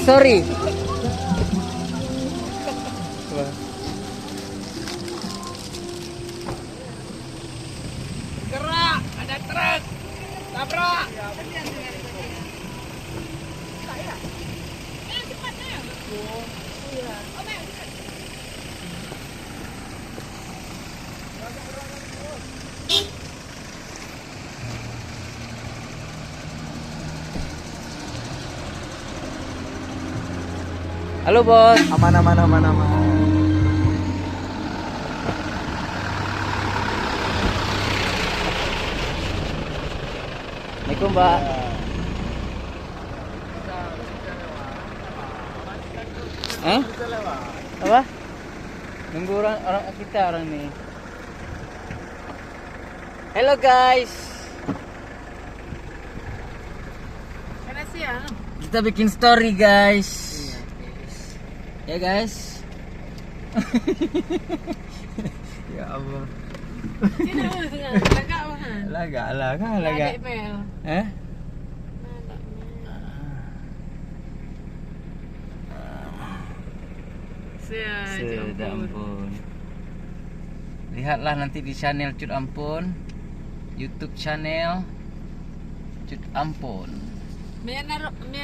Sorry. Gerak, ada truk. Tabrak. Halo bos. Aman. Assalamualaikum mbak. Hah? Apa? Nunggu orang kita orang nih. Hello guys. Kita bikin story guys. Ya guys. Ya Allah. Laga. Eh? Sudah ampun. Lihatlah nanti di channel Cut Ampun, YouTube channel Cut Ampun. May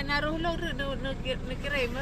naruh lo, nakirim.